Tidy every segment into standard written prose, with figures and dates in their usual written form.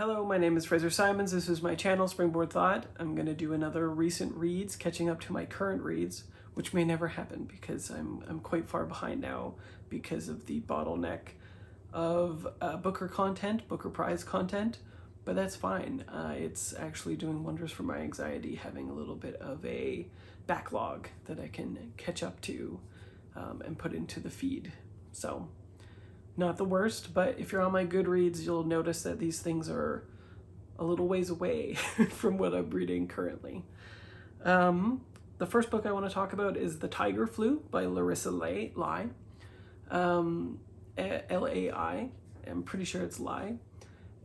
Hello, my name is Fraser Simons. This is my channel, Springboard Thought. I'm going to do another recent reads, catching up to my current reads, which may never happen because I'm quite far behind now because of the bottleneck of Booker content, Booker Prize content, but that's fine. It's actually doing wonders for my anxiety, having a little bit of a backlog that I can catch up to and put into the feed. So, not the worst, but if you're on my Goodreads, you'll notice that these things are a little ways away from what I'm reading currently. The first book I want to talk about is The Tiger Flu by Larissa Lai. L-A-I. I'm pretty sure it's Lai.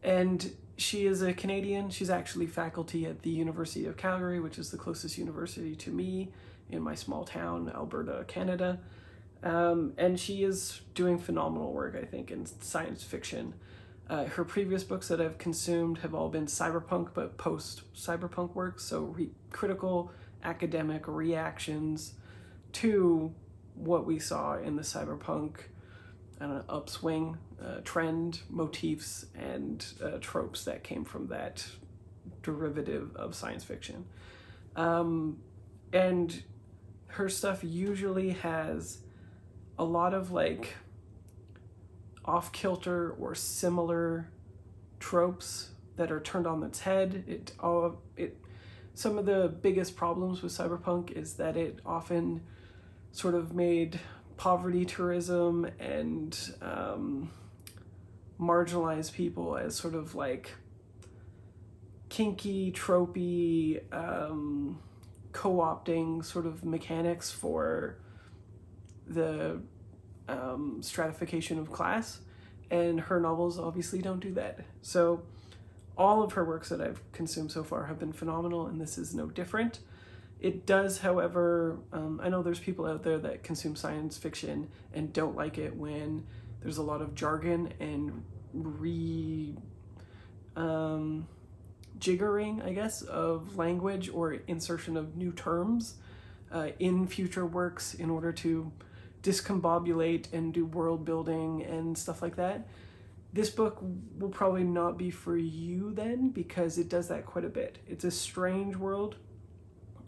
And she is a Canadian. She's actually faculty at the University of Calgary, which is the closest university to me in my small town, Alberta, Canada. And she is doing phenomenal work, I think, in science fiction. Her previous books that I've consumed have all been cyberpunk, but post-cyberpunk works, so critical academic reactions to what we saw in the cyberpunk upswing, trend, motifs, and tropes that came from that derivative of science fiction. And her stuff usually has a lot of like off-kilter or similar tropes that are turned on its head. Some of the biggest problems with cyberpunk is that it often sort of made poverty tourism and marginalized people as sort of like kinky, tropey, co-opting sort of mechanics for the stratification of class, and her novels obviously don't do that. So all of her works that I've consumed so far have been phenomenal, and this is no different. It does, however, I know there's people out there that consume science fiction and don't like it when there's a lot of jargon and jiggering, I guess, of language or insertion of new terms in future works in order to discombobulate and do world building and stuff like that. This book will probably not be for you then, because it does that quite a bit. It's a strange world.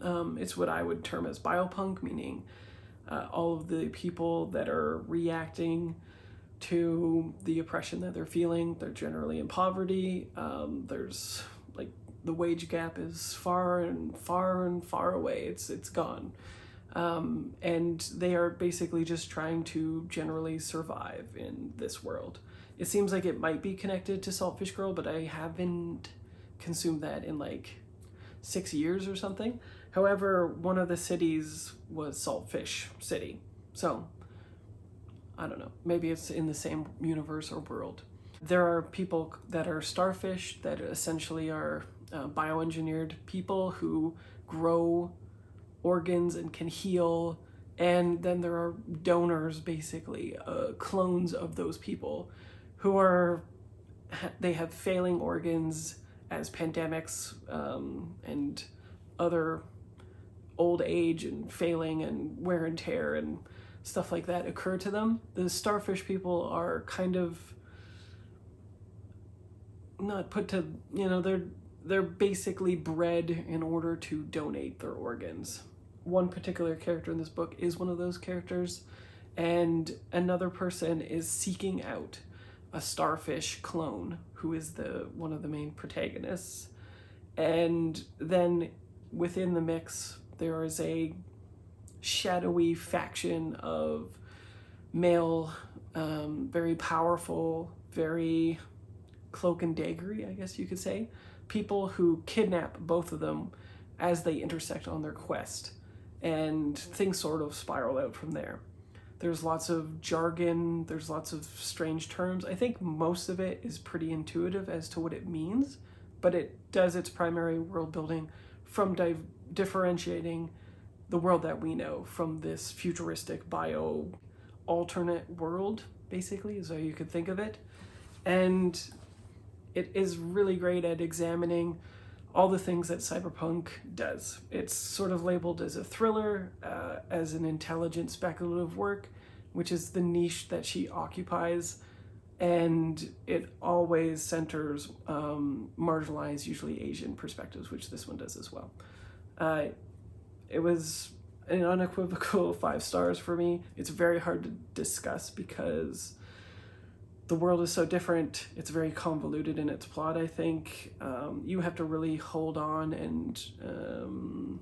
It's what I would term as biopunk, meaning all of the people that are reacting to the oppression that they're feeling, they're generally in poverty. There's like the wage gap is far and far away. It's gone. And they are basically just trying to generally survive in this world. It seems like it might be connected to Saltfish Girl, but I haven't consumed that in like 6 years or something. However, one of the cities was Saltfish City. So, I don't know. Maybe it's in the same universe or world. There are people that are starfish that essentially are bioengineered people who grow organs and can heal, and then there are donors, basically clones of those people who they have failing organs as pandemics and other old age and failing and wear and tear and stuff like that occur to them. The starfish people are kind of not put to, they're basically bred in order to donate their organs. One particular character in this book is one of those characters, and another person is seeking out a starfish clone who is one of the main protagonists. And then within the mix, there is a shadowy faction of male, very powerful, very cloak and daggery, I guess you could say, people who kidnap both of them as they intersect on their quest, and things sort of spiral out from there. There's lots of jargon, there's lots of strange terms. I think most of it is pretty intuitive as to what it means, but it does its primary world building from differentiating the world that we know from this futuristic bio alternate world, basically, is how you could think of it. And it is really great at examining all the things that cyberpunk does. It's sort of labeled as a thriller, as an intelligent speculative work, which is the niche that she occupies and it always centers marginalized, usually Asian perspectives, which this one does as well. It was an unequivocal 5 stars for me. It's very hard to discuss because the world is so different. It's very convoluted in its plot, I think. You have to really hold on and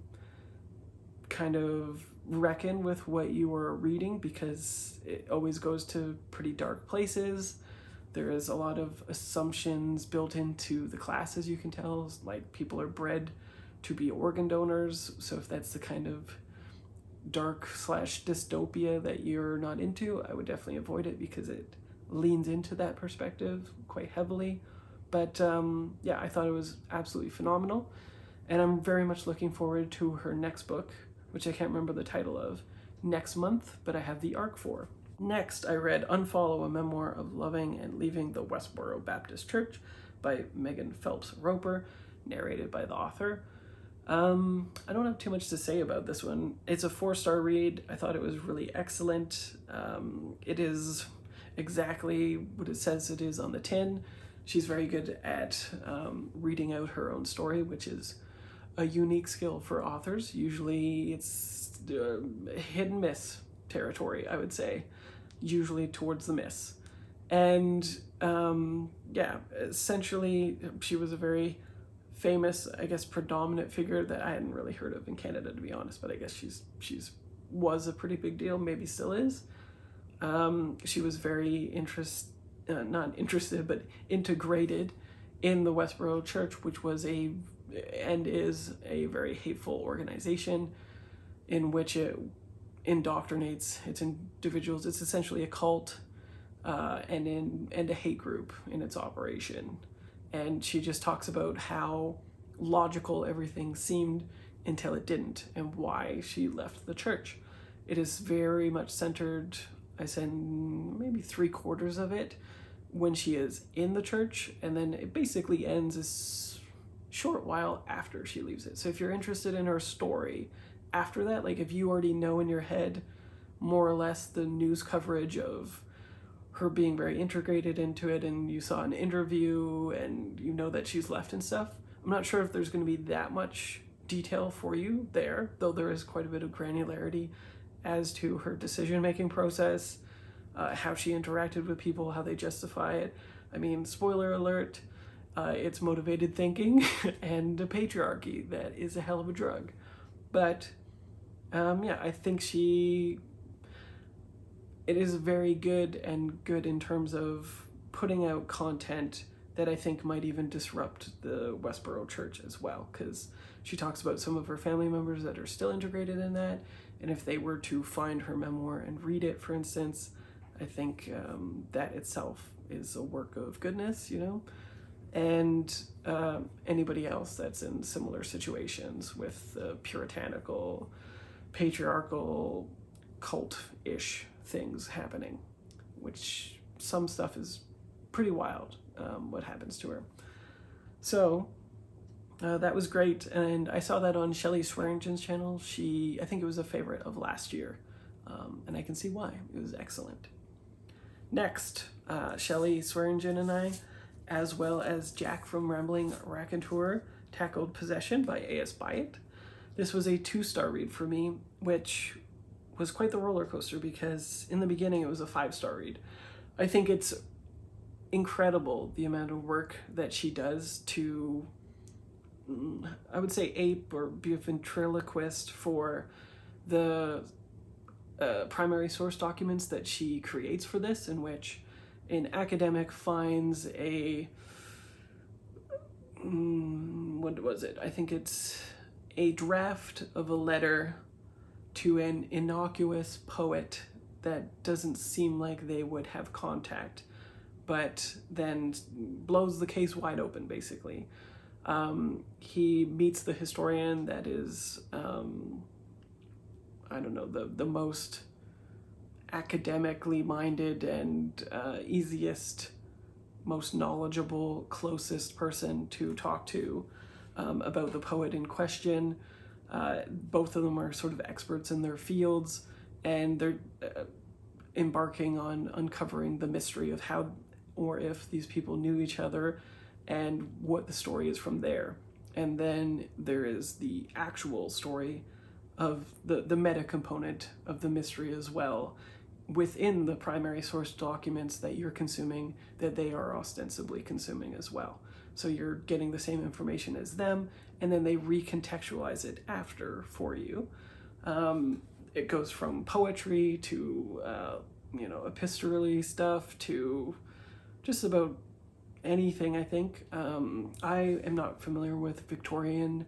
kind of reckon with what you are reading, because it always goes to pretty dark places. There is a lot of assumptions built into the classes, you can tell. Like, people are bred to be organ donors, so if that's the kind of dark / dystopia that you're not into, I would definitely avoid it, because it leans into that perspective quite heavily. But yeah, I thought it was absolutely phenomenal, and I'm very much looking forward to her next book, which I can't remember the title of, next month, but I have the arc for. Next, I read Unfollow, a memoir of loving and leaving the Westboro Baptist Church by Megan Phelps-Roper, narrated by the author. I don't have too much to say about this one. It's a 4-star read. I thought it was really excellent. It is exactly what it says it is on the tin. She's very good at reading out her own story, which is a unique skill for authors. Usually it's hit and miss territory, I would say, usually towards the miss. And yeah, essentially she was a very famous, I guess, predominant figure that I hadn't really heard of in Canada, to be honest, but I guess she's was a pretty big deal, maybe still is. She was very not interested, but integrated in the Westboro Church, which was and is a very hateful organization in which it indoctrinates its individuals. It's essentially a cult and a hate group in its operation. And she just talks about how logical everything seemed until it didn't, and why she left the church. It is very much centered, I said maybe 3/4 of it, when she is in the church, and then it basically ends a short while after she leaves it. So if you're interested in her story after that, like if you already know in your head more or less the news coverage of her being very integrated into it, and you saw an interview and you know that she's left and stuff, I'm not sure if there's going to be that much detail for you there, though there is quite a bit of granularity as to her decision-making process, how she interacted with people, how they justify it. I mean, spoiler alert, it's motivated thinking and a patriarchy that is a hell of a drug. But yeah, I think it is very good, and good in terms of putting out content that I think might even disrupt the Westboro Church as well, because she talks about some of her family members that are still integrated in that, and if they were to find her memoir and read it, for instance, I think that itself is a work of goodness, you know? And anybody else that's in similar situations with puritanical, patriarchal, cult-ish things happening, which some stuff is pretty wild, what happens to her. So that was great, and I saw that on Shelley Swearingen's channel. I think it was a favorite of last year, and I can see why. It was excellent. Next, Shelley Swearingen and I, as well as Jack from Rambling Raconteur, tackled Possession by A.S. Byatt. This was a 2-star read for me, which was quite the roller coaster, because in the beginning it was a 5-star read. I think it's incredible the amount of work that she does to, I would say, ape or be a ventriloquist for the primary source documents that she creates for this, in which an academic finds what was it? I think it's a draft of a letter to an innocuous poet that doesn't seem like they would have contact, but then blows the case wide open, basically. He meets the historian that is, I don't know, the most academically minded and easiest, most knowledgeable, closest person to talk to about the poet in question. Both of them are sort of experts in their fields, and they're embarking on uncovering the mystery of how or if these people knew each other, and what the story is from there. And then there is the actual story of the meta component of the mystery as well, within the primary source documents that you're consuming, that they are ostensibly consuming as well. So you're getting the same information as them, and then they recontextualize it after for you. It goes from poetry to epistolary stuff to just about anything, I think. I am not familiar with Victorian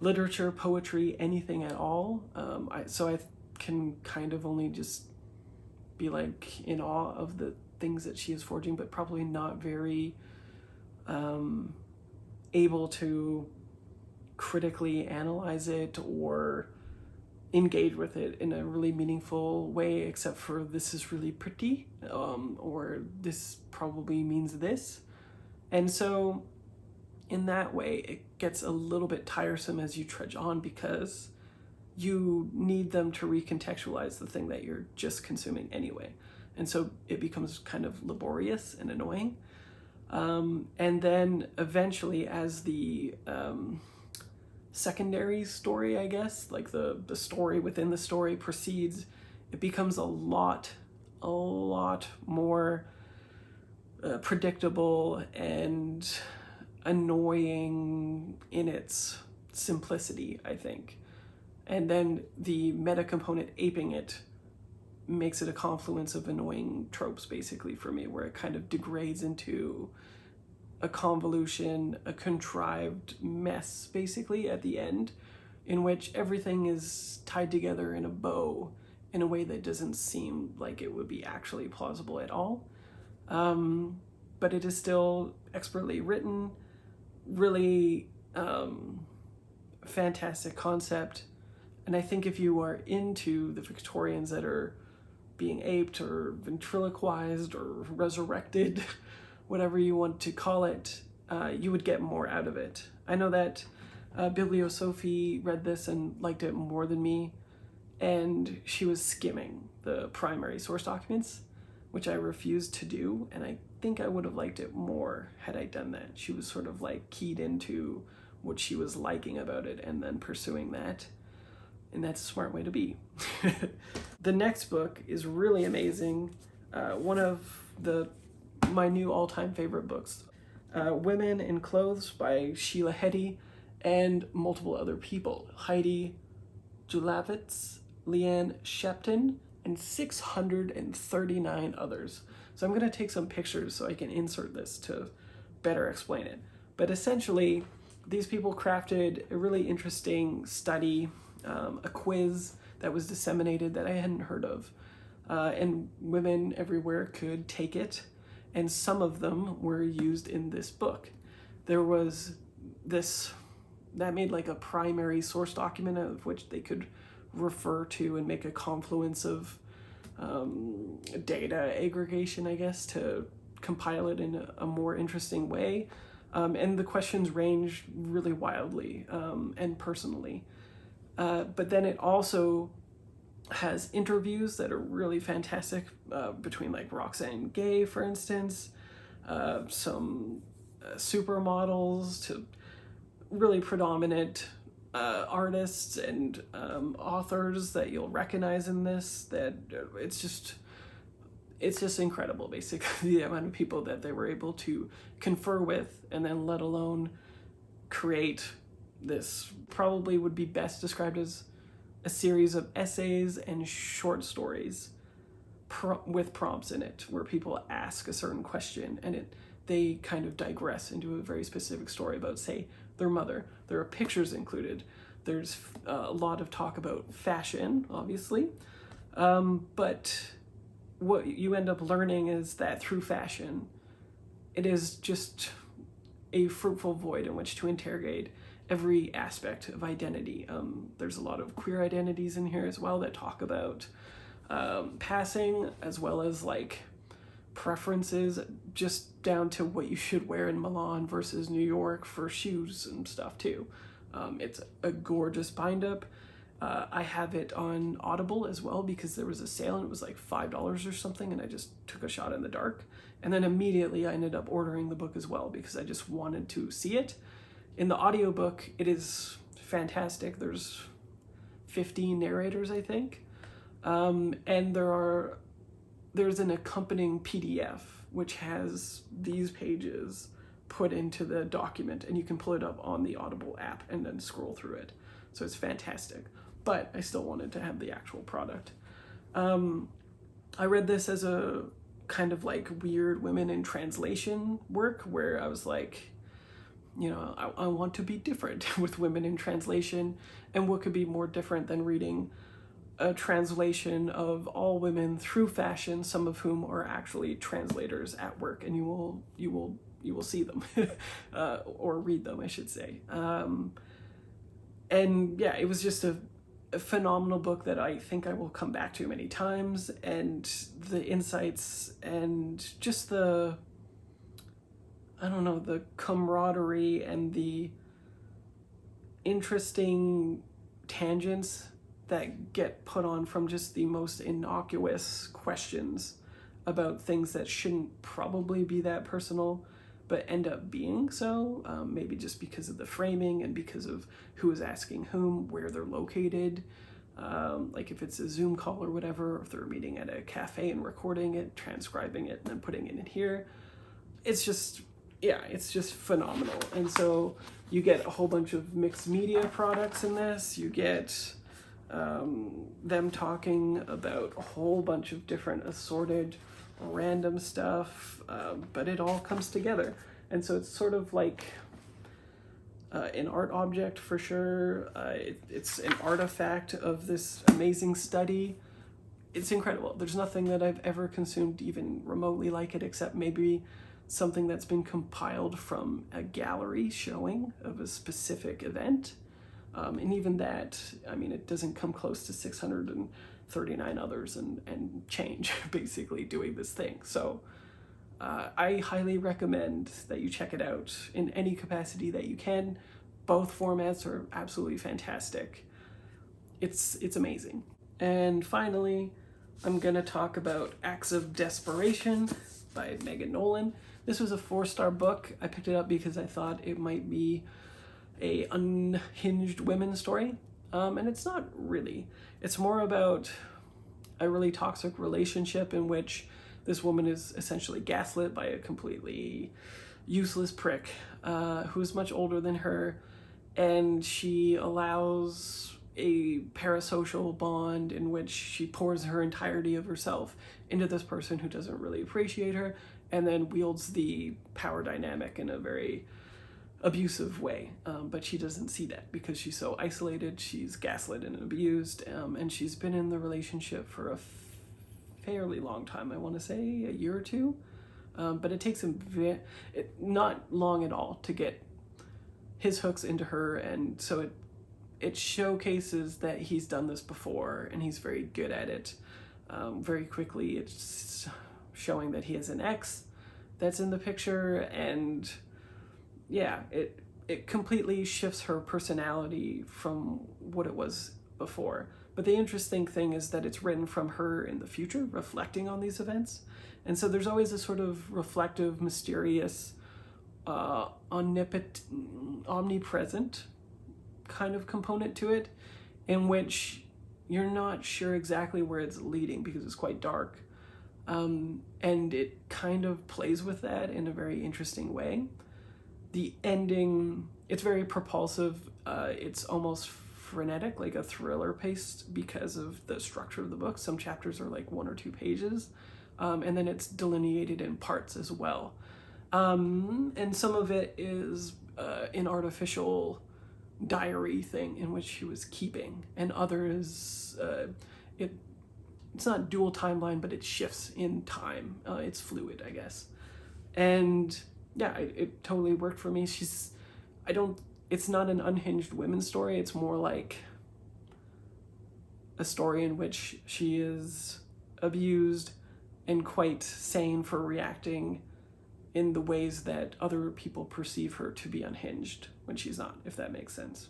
literature, poetry, anything at all. So I can kind of only just be like in awe of the things that she is forging, but probably not very able to critically analyze it or engage with it in a really meaningful way, except for this is really pretty, or this probably means this. And so in that way, it gets a little bit tiresome as you trudge on, because you need them to recontextualize the thing that you're just consuming anyway. And so it becomes kind of laborious and annoying. And then eventually, as the secondary story, I guess, like the story within the story proceeds, it becomes a lot more predictable and annoying in its simplicity, I think. And then the meta component aping it makes it a confluence of annoying tropes, basically, for me, where it kind of degrades into a convolution, a contrived mess, basically, at the end, in which everything is tied together in a bow in a way that doesn't seem like it would be actually plausible at all. But it is still expertly written, really fantastic concept. And I think if you are into the Victorians that are being aped or ventriloquized or resurrected, whatever you want to call it, you would get more out of it. I know that Bibliosophie read this and liked it more than me, and she was skimming the primary source documents, which I refused to do, and I think I would have liked it more had I done that. She was sort of like keyed into what she was liking about it and then pursuing that. And that's a smart way to be. The next book is really amazing. One of my new all-time favorite books. Women in Clothes by Sheila Heti and multiple other people. Heidi, Julavits, Leanne, Shapton, and 639 others. So I'm going to take some pictures so I can insert this to better explain it. But essentially, these people crafted a really interesting study, a quiz that was disseminated that I hadn't heard of. And women everywhere could take it, and some of them were used in this book. There was this, that made like a primary source document of which they could refer to and make a confluence of data aggregation, I guess, to compile it in a more interesting way. And the questions range really wildly and personally. But then it also has interviews that are really fantastic between like Roxane Gay, for instance, some supermodels to really predominant artists and authors that you'll recognize in this. That it's just incredible, basically, the amount of people that they were able to confer with, and then let alone create this. Probably would be best described as a series of essays and short stories with prompts in it, where people ask a certain question and they kind of digress into a very specific story about, say, their mother. There are pictures included. There's a lot of talk about fashion, obviously, but what you end up learning is that through fashion, it is just a fruitful void in which to interrogate every aspect of identity. There's a lot of queer identities in here as well that talk about passing, as well as like preferences, just down to what you should wear in Milan versus New York for shoes and stuff too. It's a gorgeous bind up. I have it on Audible as well because there was a sale and it was like $5 or something, and I just took a shot in the dark And then immediately I ended up ordering the book as well because I just wanted to see it. In the audiobook, it is fantastic. There's 15 narrators, I think. And there's an accompanying PDF, which has these pages put into the document, and you can pull it up on the Audible app and then scroll through it. So it's fantastic. But I still wanted to have the actual product. I read this as a kind of like weird women in translation work where I was like, you know, I want to be different with women in translation, and what could be more different than reading a translation of all women through fashion, some of whom are actually translators at work, and you will see them or read them, I should say. And yeah, it was just a phenomenal book that I think I will come back to many times, and the insights and just the camaraderie and the interesting tangents that get put on from just the most innocuous questions about things that shouldn't probably be that personal, but end up being so, maybe just because of the framing and because of who is asking whom, where they're located, like if it's a Zoom call or whatever, or if they're meeting at a cafe and recording it, transcribing it, and then putting it in here. It's just phenomenal. And so you get a whole bunch of mixed media products in this. You get them talking about a whole bunch of different assorted random stuff, but it all comes together. And so it's sort of like an art object for sure. It's an artifact of this amazing study. It's incredible. There's nothing that I've ever consumed even remotely like it, except maybe something that's been compiled from a gallery showing of a specific event. And even that, I mean, it doesn't come close to 639 others and change, basically, doing this thing. So I highly recommend that you check it out in any capacity that you can. Both formats are absolutely fantastic. It's amazing. And finally, I'm going to talk about Acts of Desperation by Megan Nolan. This was a 4-star book. I picked it up because I thought it might be a unhinged women's story. And it's not really. It's more about a really toxic relationship in which this woman is essentially gaslit by a completely useless prick who is much older than her, and she allows a parasocial bond in which she pours her entirety of herself into this person who doesn't really appreciate her, and then wields the power dynamic in a very abusive way. But she doesn't see that because she's so isolated, she's gaslit and abused, and she's been in the relationship for a fairly long time, I want to say a year or two, but it takes him not long at all to get his hooks into her, and so it showcases that he's done this before and he's very good at it. Very quickly it's showing that he has an ex that's in the picture, and yeah, it completely shifts her personality from what it was before. But the interesting thing is that it's written from her in the future, reflecting on these events. And so there's always a sort of reflective, mysterious, omnipresent kind of component to it, in which you're not sure exactly where it's leading because it's quite dark. And it kind of plays with that in a very interesting way. The ending, it's very propulsive. It's almost frenetic, like a thriller paced, because of the structure of the book. Some chapters are like 1 or 2 pages, and then it's delineated in parts as well. And some of it is an artificial diary thing in which she was keeping, and others, it's not dual timeline, but it shifts in time. It's fluid, I guess. And yeah, it totally worked for me. It's not an unhinged women's story. It's more like a story in which she is abused and quite sane for reacting in the ways that other people perceive her to be unhinged when she's not, if that makes sense.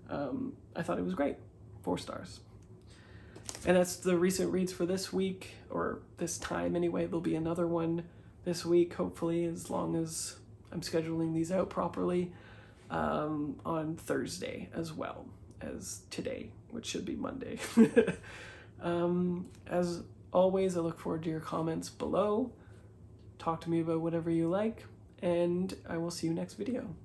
I thought it was great. 4 stars. And that's the recent reads for this week, or this time anyway. There'll be another one this week, hopefully, as long as I'm scheduling these out properly, on Thursday as well as today, which should be Monday. As always, I look forward to your comments below. Talk to me about whatever you like, and I will see you next video.